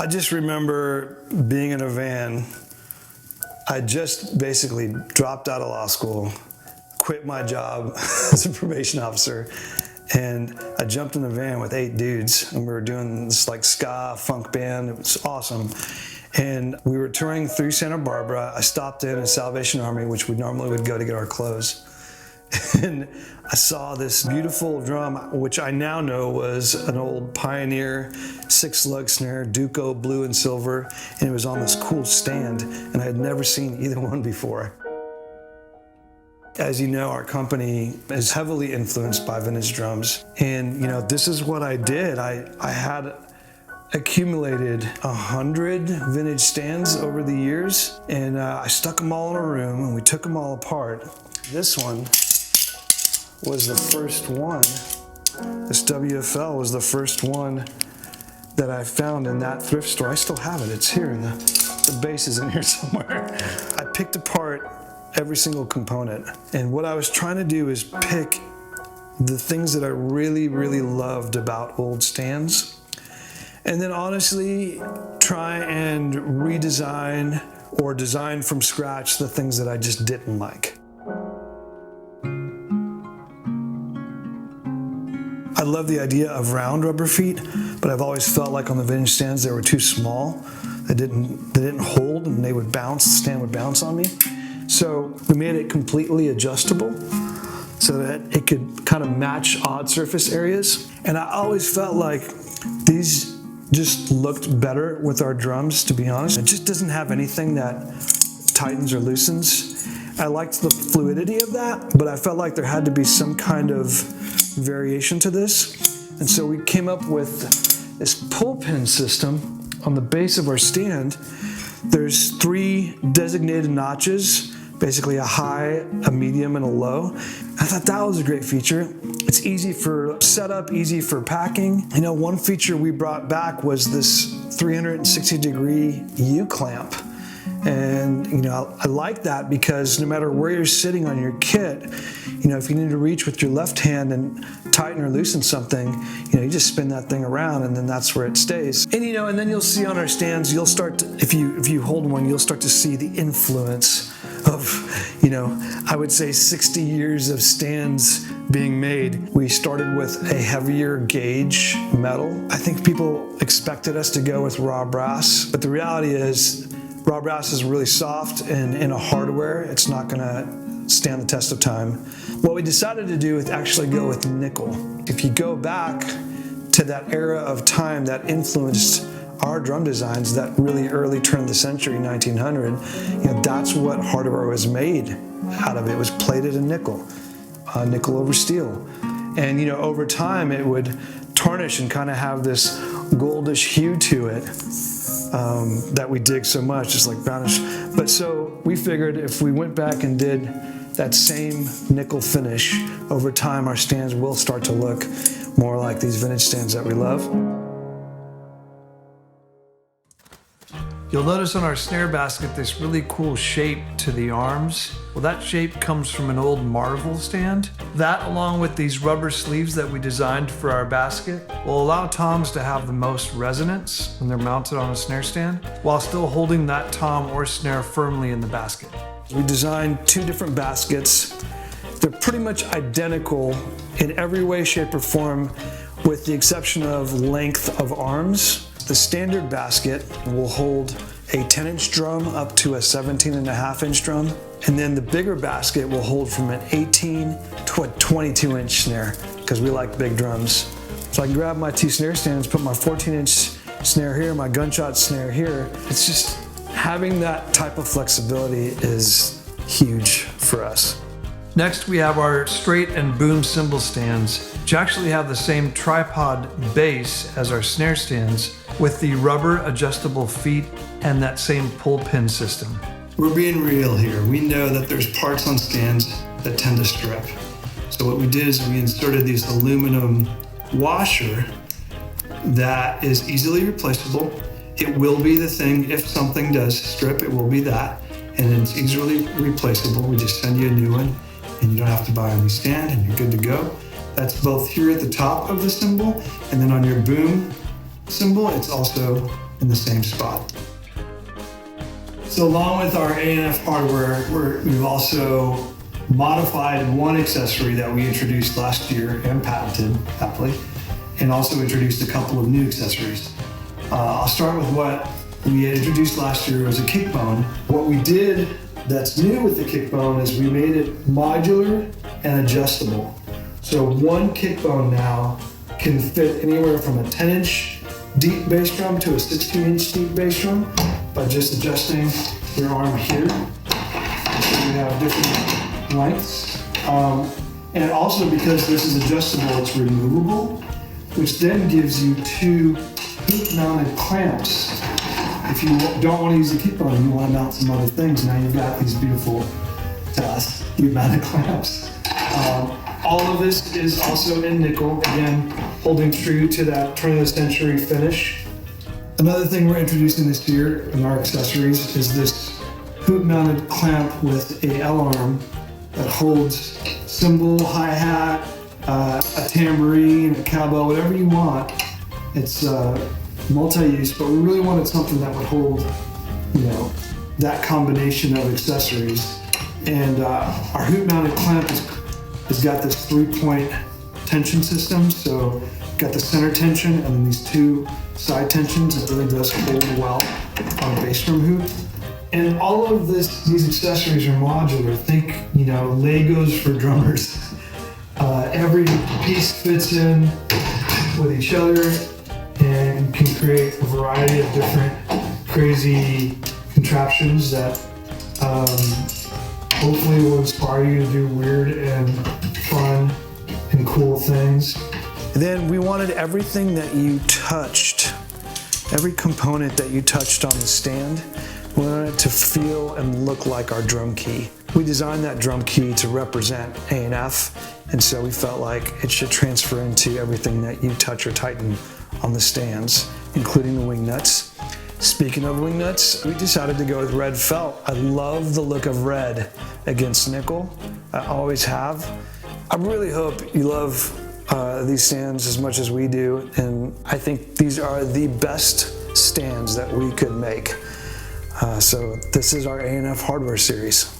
I just remember being in a van. I just basically dropped out of law school, quit my job as a probation officer, and I jumped in the van with 8 dudes, and we were doing this like ska funk band. It was awesome. And we were touring through Santa Barbara. I stopped in a Salvation Army, which we normally would go to get our clothes. And I saw this beautiful drum, which I now know was an old Pioneer 6-lug snare, Duco blue and silver, and it was on this cool stand, and I had never seen either one before. As you know, our company is heavily influenced by vintage drums, and this is what I did. I had accumulated 100 vintage stands over the years, and I stuck them all in a room, and we took them all apart. This one was the first one. This WFL was the first one that I found in that thrift store. I still have it. It's here, and the bass is in here somewhere. I picked apart every single component, and what I was trying to do is pick the things that I really, really loved about old stands, and then honestly try and redesign or design from scratch the things that I just didn't like. I love the idea of round rubber feet, but I've always felt like on the vintage stands they were too small. They didn't hold, and they would bounce. The stand would bounce on me. So we made it completely adjustable so that it could kind of match odd surface areas. And I always felt like these just looked better with our drums, to be honest. It just doesn't have anything that tightens or loosens. I liked the fluidity of that, but I felt like there had to be some kind of variation to this. And so we came up with this pull pin system on the base of our stand. There's 3 designated notches, basically a high, a medium, and a low. I thought that was a great feature. It's easy for setup, easy for packing. One feature we brought back was this 360-degree U-clamp. And I like that because no matter where you're sitting on your kit, if you need to reach with your left hand and tighten or loosen something, you just spin that thing around, and then that's where it stays. And and then you'll see on our stands, you'll start to, if you hold one, you'll start to see the influence of I would say 60 years of stands being made. We started with a heavier gauge metal. I think people expected us to go with raw brass, but the reality is raw brass is really soft, and in a hardware, it's not gonna stand the test of time. What we decided to do is actually go with nickel. If you go back to that era of time that influenced our drum designs, that really early turn of the century, 1900, that's what hardware was made out of. It was plated in nickel, nickel over steel. And over time it would tarnish and kind of have this goldish hue to it that we dig so much, just like brownish. But so we figured if we went back and did that same nickel finish, over time our stands will start to look more like these vintage stands that we love. You'll notice on our snare basket this really cool shape to the arms. Well, that shape comes from an old Marvel stand. That, along with these rubber sleeves that we designed for our basket, will allow toms to have the most resonance when they're mounted on a snare stand, while still holding that tom or snare firmly in the basket. We designed 2 different baskets. They're pretty much identical in every way, shape, or form, with the exception of length of arms. The standard basket will hold a 10-inch drum up to a 17.5-inch drum. And then the bigger basket will hold from an 18 to a 22-inch snare, because we like big drums. So I can grab my 2 snare stands, put my 14-inch snare here, my gunshot snare here. It's just having that type of flexibility is huge for us. Next, we have our straight and boom cymbal stands, which actually have the same tripod base as our snare stands, with the rubber adjustable feet and that same pull pin system. We're being real here. We know that there's parts on stands that tend to strip. So what we did is we inserted these aluminum washer that is easily replaceable. It will be the thing, if something does strip, it will be that. And it's easily replaceable. We just send you a new one, and you don't have to buy a new stand, and you're good to go. That's both here at the top of the cymbal, and then on your boom cymbal, it's also in the same spot. So along with our A&F hardware, we've also modified one accessory that we introduced last year and patented, happily, and also introduced a couple of new accessories. I'll start with what we had introduced last year was a kick bone. What we did that's new with the kick bone is we made it modular and adjustable. So one kick bone now can fit anywhere from a 10-inch deep bass drum to a 16-inch deep bass drum by just adjusting your arm here. So you have different lengths. And also because this is adjustable, it's removable, which then gives you two hoop-mounted clamps. If you don't want to use the kick bone, you want to mount some other things, now you've got these beautiful, to us, hoop-mounted clamps. All of this is also in nickel, again, holding true to that turn of the century finish. Another thing we're introducing this year in our accessories is this hoop-mounted clamp with a L-arm that holds cymbal, hi-hat, a tambourine, a cowbell, whatever you want. It's multi-use, but we really wanted something that would hold, that combination of accessories. And our hoop-mounted clamp has got this 3-point tension system. So got the center tension and then these two side tensions. It really does hold well on a bass drum hoop. And all of these accessories are modular. Think, Legos for drummers. Every piece fits in with each other and can create a variety of different crazy contraptions that hopefully will inspire you to do weird and fun and cool things. And then we wanted everything that you touched, every component that you touched on the stand, we wanted it to feel and look like our drum key. We designed that drum key to represent A&F, and so we felt like it should transfer into everything that you touch or tighten on the stands, including the wing nuts. Speaking of wing nuts, we decided to go with red felt. I love the look of red against nickel. I always have. I really hope you love these stands as much as we do, and I think these are the best stands that we could make. So this is our A&F hardware series.